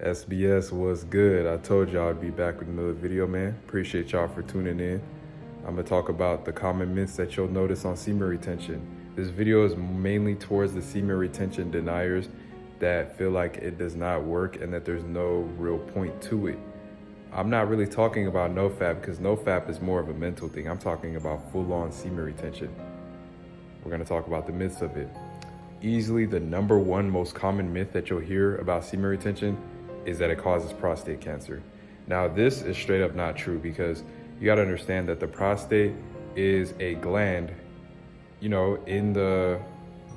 SBS was good. I told y'all I'd be back with another video, man. Appreciate y'all for tuning in. I'm gonna talk about the common myths that you'll notice on semen retention. This video is mainly towards the semen retention deniers that feel like it does not work and that there's no real point to it. I'm not really talking about nofap because nofap is more of a mental thing. I'm talking about full-on semen retention. We're gonna talk about the myths of it. Easily the number one most common myth that you'll hear about semen retention is that it causes prostate cancer. Now, this is straight up not true because you got to understand that the prostate is a gland, in the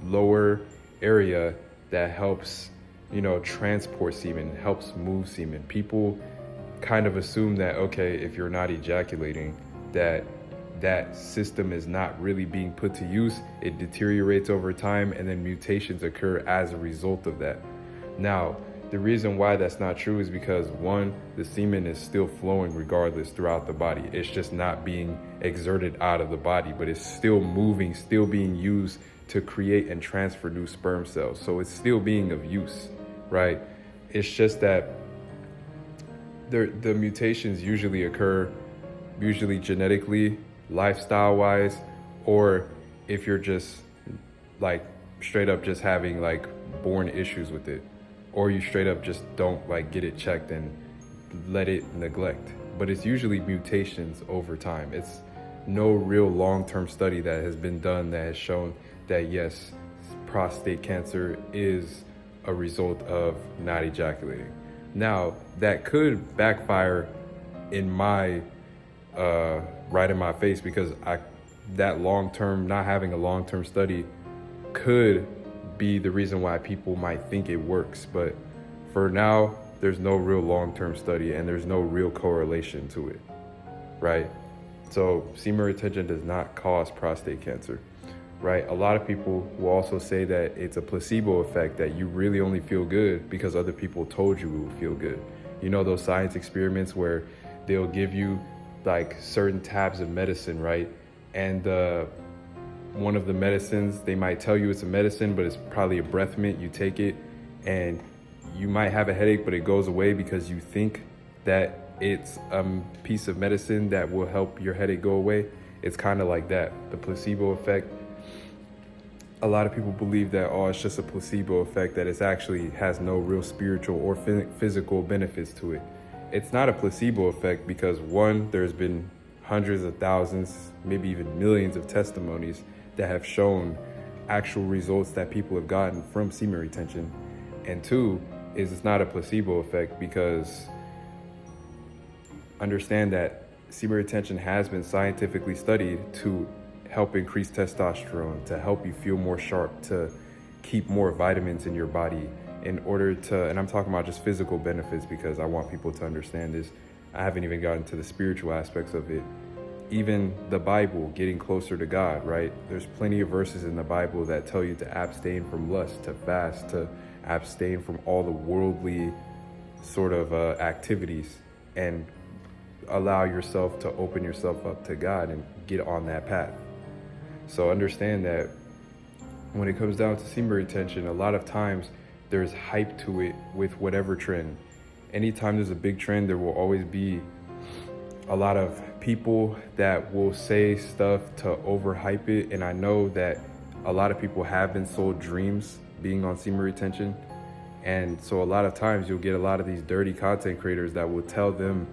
lower area that helps, transport semen, helps move semen. People kind of assume that, okay, if you're not ejaculating, that system is not really being put to use. It deteriorates over time and then mutations occur as a result of that. Now, the reason why that's not true is because one, the semen is still flowing regardless throughout the body. It's just not being exerted out of the body, but it's still moving, still being used to create and transfer new sperm cells. So it's still being of use, right? It's just that the mutations usually occur, usually genetically, lifestyle-wise, or if you're just like straight up just having like born issues with it, or you straight up just don't like get it checked and let it neglect. But it's usually mutations over time. It's no real long-term study that has been done that has shown that yes, prostate cancer is a result of not ejaculating. Now, that could backfire in my right in my face because that long-term, not having a long-term study could be the reason why people might think it works. But for now, there's no real long-term study and there's no real correlation to it, right? So semen retention does not cause prostate cancer, right? A lot of people will also say that it's a placebo effect, that you really only feel good because other people told you it would feel good. You know those science experiments where they'll give you like certain tabs of medicine, right? And one of the medicines, they might tell you it's a medicine, but it's probably a breath mint. You take it and you might have a headache, but it goes away because you think that it's a piece of medicine that will help your headache go away. It's kind of like that, the placebo effect. A lot of people believe that, oh, it's just a placebo effect, that it actually has no real spiritual or physical benefits to it. It's not a placebo effect because one, there's been hundreds of thousands, maybe even millions of testimonies that have shown actual results that people have gotten from semen retention. And two, is it's not a placebo effect because understand that semen retention has been scientifically studied to help increase testosterone, to help you feel more sharp, to keep more vitamins in your body in order to, and I'm talking about just physical benefits because I want people to understand this. I haven't even gotten to the spiritual aspects of it. Even the Bible, getting closer to God, right? There's plenty of verses in the Bible that tell you to abstain from lust, to fast, to abstain from all the worldly sort of activities and allow yourself to open yourself up to God and get on that path. So understand that when it comes down to semen retention, a lot of times there's hype to it with whatever trend. Anytime there's a big trend, there will always be a lot of people that will say stuff to overhype it. And I know that a lot of people have been sold dreams being on semen retention. And so a lot of times you'll get a lot of these dirty content creators that will tell them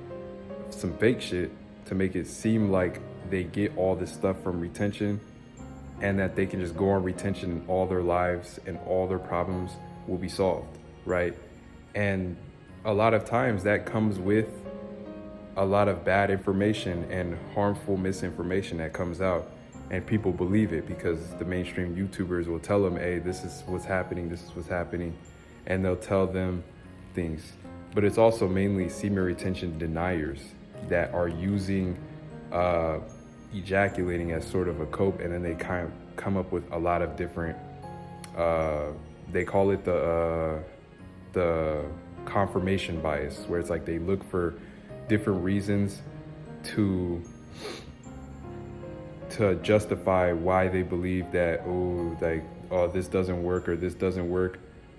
some fake shit to make it seem like they get all this stuff from retention and that they can just go on retention in all their lives and all their problems will be solved, right? And a lot of times that comes with a lot of bad information and harmful misinformation that comes out, and people believe it because the mainstream YouTubers will tell them, hey, this is what's happening, and they'll tell them things. But it's also mainly semen retention deniers that are using ejaculating as sort of a cope, and then they kind of come up with a lot of different they call it the confirmation bias, where it's like they look for different reasons to justify why they believe that, oh, this doesn't work or this doesn't work.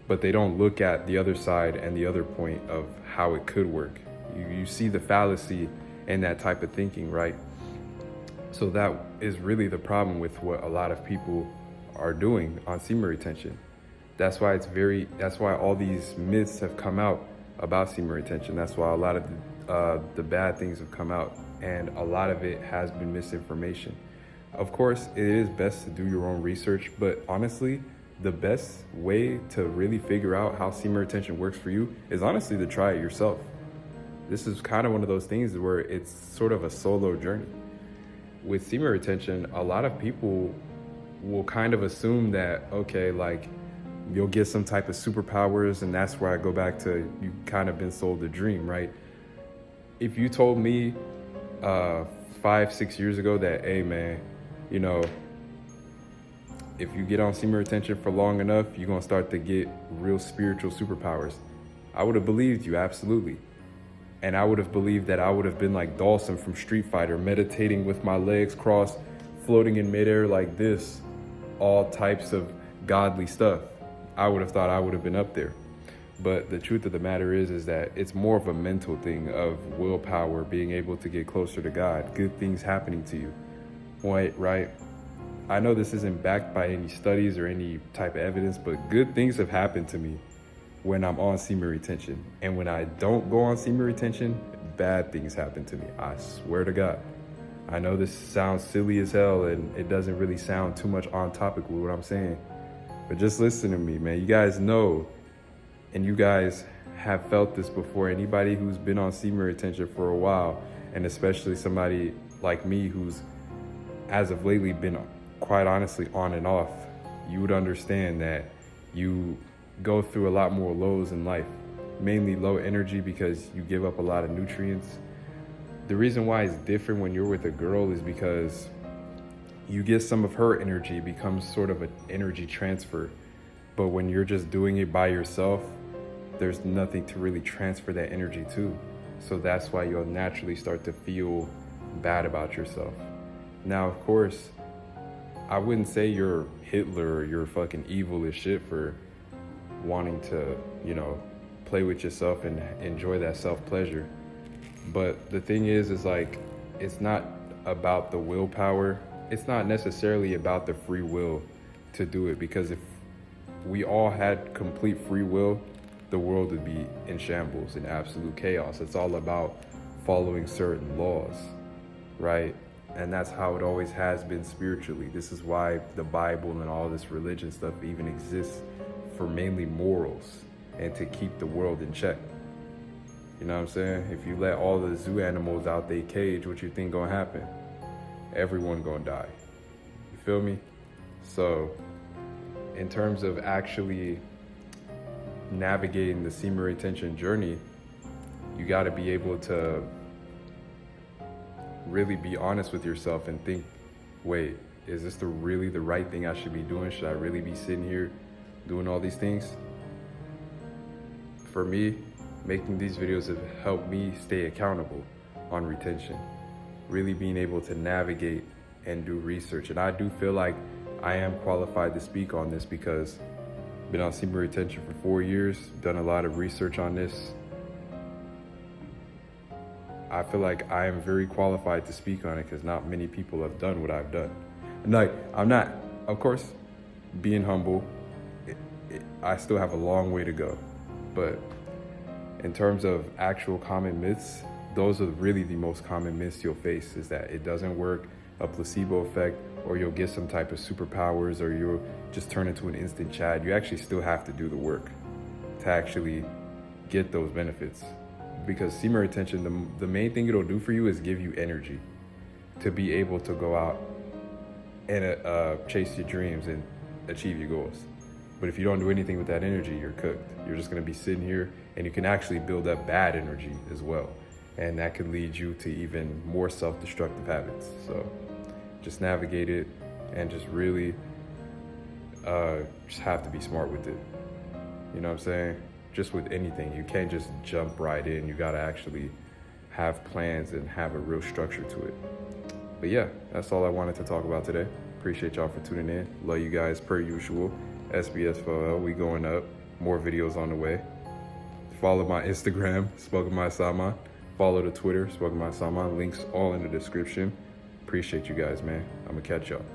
but they don't look at the other side and the other point of how it could work. You see the fallacy in that type of thinking, right? So that is really the problem with what a lot of people are doing on semen retention. That's why all these myths have come out about semen retention. That's why a lot of the bad things have come out, and a lot of it has been misinformation. Of course, it is best to do your own research, but honestly, the best way to really figure out how semen retention works for you is honestly to try it yourself. This is kind of one of those things where it's sort of a solo journey. With semen retention, a lot of people will kind of assume that, okay, like you'll get some type of superpowers, and that's where I go back to, you kind of been sold a dream, right? If you told me 5-6 years ago that, hey man, you know, if you get on semen retention for long enough, you're gonna start to get real spiritual superpowers, I would have believed you, absolutely. And I would have believed that I would have been like Dawson from Street Fighter, meditating with my legs crossed, floating in midair like this, all types of godly stuff. I would have thought I would have been up there. But the truth of the matter is that it's more of a mental thing of willpower, being able to get closer to God, good things happening to you, right? I know this isn't backed by any studies or any type of evidence, but good things have happened to me when I'm on semen retention. And when I don't go on semen retention, bad things happen to me. I swear to God. I know this sounds silly as hell, and it doesn't really sound too much on topic with what I'm saying, but just listen to me, man. You guys know, and you guys have felt this before. Anybody who's been on semen retention for a while, and especially somebody like me who's as of lately been quite honestly on and off, you would understand that you go through a lot more lows in life, mainly low energy because you give up a lot of nutrients. The reason why it's different when you're with a girl is because you get some of her energy, it becomes sort of an energy transfer. But when you're just doing it by yourself, there's nothing to really transfer that energy to. So that's why you'll naturally start to feel bad about yourself. Now, of course, I wouldn't say you're Hitler or you're fucking evil as shit for wanting to, you know, play with yourself and enjoy that self-pleasure. But the thing is like, it's not about the willpower. It's not necessarily about the free will to do it, because if we all had complete free will, the world would be in shambles, in absolute chaos. It's all about following certain laws, right? And that's how it always has been spiritually. This is why the Bible and all this religion stuff even exists, for mainly morals and to keep the world in check. You know what I'm saying? If you let all the zoo animals out they cage, what you think gonna happen? Everyone gonna die. You feel me? So in terms of actually navigating the semen retention journey, you gotta be able to really be honest with yourself and think, wait, is this really the right thing I should be doing? Should I really be sitting here doing all these things? For me, making these videos have helped me stay accountable on retention, really being able to navigate and do research. And I do feel like I am qualified to speak on this because I've been on semen retention for 4 years, done a lot of research on this. I feel like I am very qualified to speak on it because not many people have done what I've done. And like, I'm not, of course, being humble, I still have a long way to go. But in terms of actual common myths, those are really the most common myths you'll face, is that it doesn't work, a placebo effect, or you'll get some type of superpowers, or you'll just turn into an instant Chad. You actually still have to do the work to actually get those benefits. Because semen retention, the main thing it'll do for you is give you energy to be able to go out and chase your dreams and achieve your goals. But if you don't do anything with that energy, you're cooked. You're just gonna be sitting here, and you can actually build up bad energy as well. And that could lead you to even more self-destructive habits. So just navigate it and just really just have to be smart with it. You know what I'm saying? Just with anything, you can't just jump right in. You gotta actually have plans and have a real structure to it. But yeah, that's all I wanted to talk about today. Appreciate y'all for tuning in. Love you guys per usual. SBS4L, we going up. more videos on the way. Follow my Instagram, SpokenBySaman. Follow the Twitter, SpokenBySaman. Links all in the description. Appreciate you guys, man. I'm gonna catch y'all.